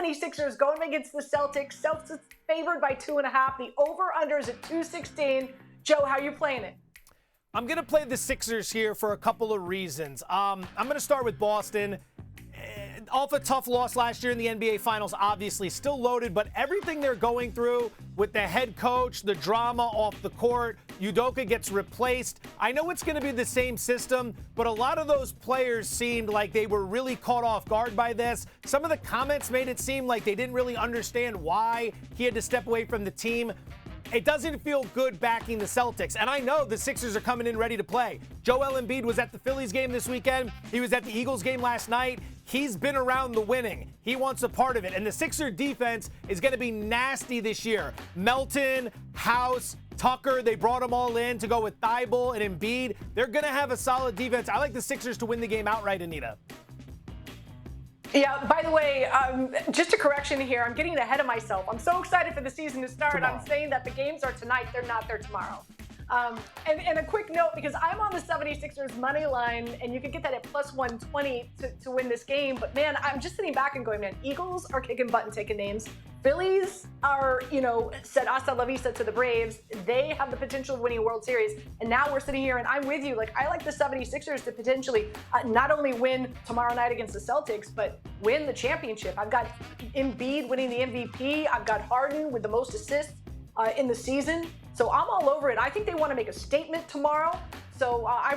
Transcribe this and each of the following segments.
76ers going against the Celtics. Celtics favored by 2.5. The over-under is at 216. Joe, how are you playing it? I'm going to play the Sixers here for a couple of reasons. I'm going to start with Boston. Off a tough loss last year in the NBA Finals, obviously still loaded, but everything they're going through with the head coach, the drama off the court, Udoka gets replaced. I know it's going to be the same system, but a lot of those players seemed like they were really caught off guard by this. Some of the comments made it seem like they didn't really understand why he had to step away from the team. It doesn't feel good backing the Celtics. And I know the Sixers are coming in ready to play. Joel Embiid was at the Phillies game this weekend. He was at the Eagles game last night. He's been around the winning. He wants a part of it. And the Sixer defense is going to be nasty this year. Melton, House, Tucker, they brought them all in to go with Thibault and Embiid. They're going to have a solid defense. I like the Sixers to win the game outright, Anita. Yeah, by the way, just a correction here. I'm getting ahead of myself. I'm so excited for the season to start. Tomorrow. I'm saying that the games are tonight. They're not. They're tomorrow. And a quick note, because I'm on the 76ers money line, and you can get that at plus 120 to win this game. But, man, I'm just sitting back and going, man, Eagles are kicking butt and taking names. Phillies are, said hasta la vista to the Braves. They have the potential of winning a World Series. And now we're sitting here, and I'm with you. Like, I like the 76ers to potentially not only win tomorrow night against the Celtics, but win the championship. I've got Embiid winning the MVP. I've got Harden with the most assists in the season. So I'm all over it. I think they want to make a statement tomorrow. So I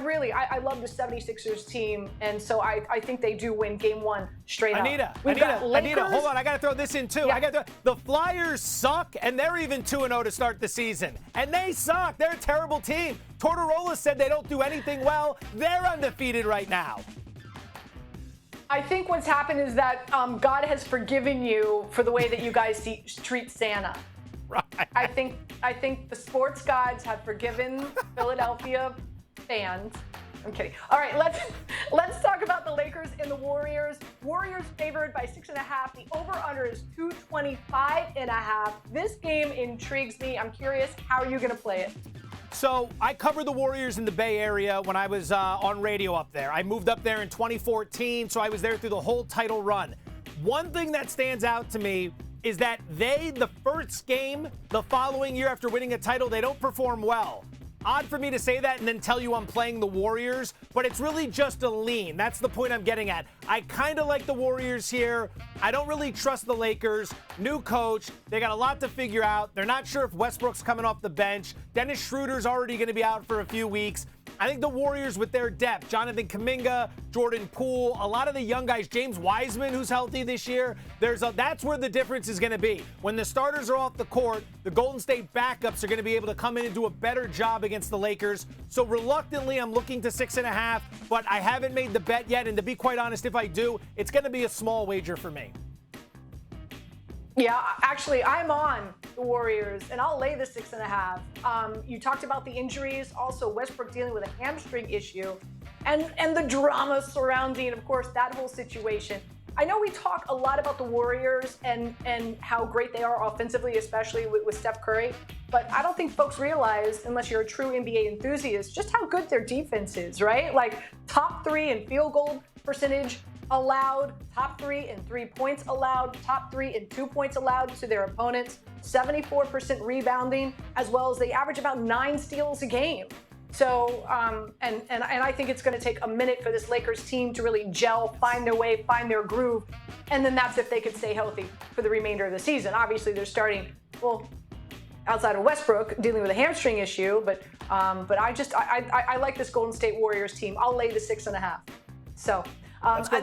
love the 76ers team. And so I think they do win game one straight up. Anita, hold on. I got to throw this in too. Yeah. The Flyers suck, and they're even 2-0 to start the season. And they suck. They're a terrible team. Tortorella said they don't do anything well. They're undefeated right now. I think what's happened is that God has forgiven you for the way that you guys treat Santa. Right. I think the sports gods have forgiven Philadelphia fans. I'm kidding. All right, let's talk about the Lakers and the Warriors. Warriors favored by 6.5. The over/under is 225.5. This game intrigues me. I'm curious, how are you going to play it? So I covered the Warriors in the Bay Area when I was on radio up there. I moved up there in 2014, so I was there through the whole title run. One thing that stands out to me is that the first game the following year after winning a title, they don't perform well. Odd for me to say that and then tell you I'm playing the Warriors, but it's really just a lean. That's the point I'm getting at. I kind of like the Warriors here. I don't really trust the Lakers. New coach. They got a lot to figure out. They're not sure if Westbrook's coming off the bench. Dennis Schroeder's already going to be out for a few weeks. I think the Warriors with their depth, Jonathan Kuminga, Jordan Poole, a lot of the young guys, James Wiseman, who's healthy this year, that's where the difference is going to be. When the starters are off the court, the Golden State backups are going to be able to come in and do a better job against the Lakers. So reluctantly, I'm looking to 6.5, but I haven't made the bet yet. And to be quite honest, if I do, it's going to be a small wager for me. Yeah, actually, I'm on the Warriors, and I'll lay the 6.5. You talked about the injuries, also Westbrook dealing with a hamstring issue, and the drama surrounding, of course, that whole situation. I know we talk a lot about the Warriors and how great they are offensively, especially with Steph Curry, but I don't think folks realize, unless you're a true NBA enthusiast, just how good their defense is, right? Like top 3 in field goal percentage allowed, top 3 in 3 points allowed, top 3 in 2 points allowed to their opponents, 74% rebounding, as well as they average about 9 steals a game. So, and I think it's going to take a minute for this Lakers team to really gel, find their way, find their groove, and then that's if they could stay healthy for the remainder of the season. Obviously, they're starting, well, outside of Westbrook, dealing with a hamstring issue, but I like this Golden State Warriors team. I'll lay the 6.5. So.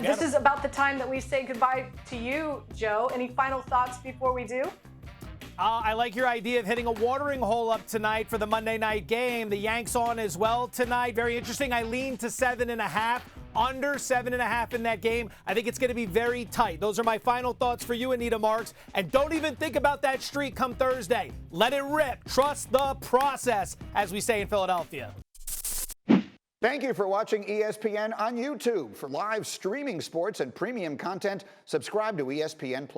This is about the time that we say goodbye to you, Joe. Any final thoughts before we do? I like your idea of hitting a watering hole up tonight for the Monday night game. The Yanks on as well tonight. Very interesting. I lean to 7.5. Under 7.5 in that game. I think it's going to be very tight. Those are my final thoughts for you, Anita Marks. And don't even think about that streak come Thursday. Let it rip. Trust the process, as we say in Philadelphia. Thank you for watching ESPN on YouTube. For live streaming sports and premium content, subscribe to ESPN+.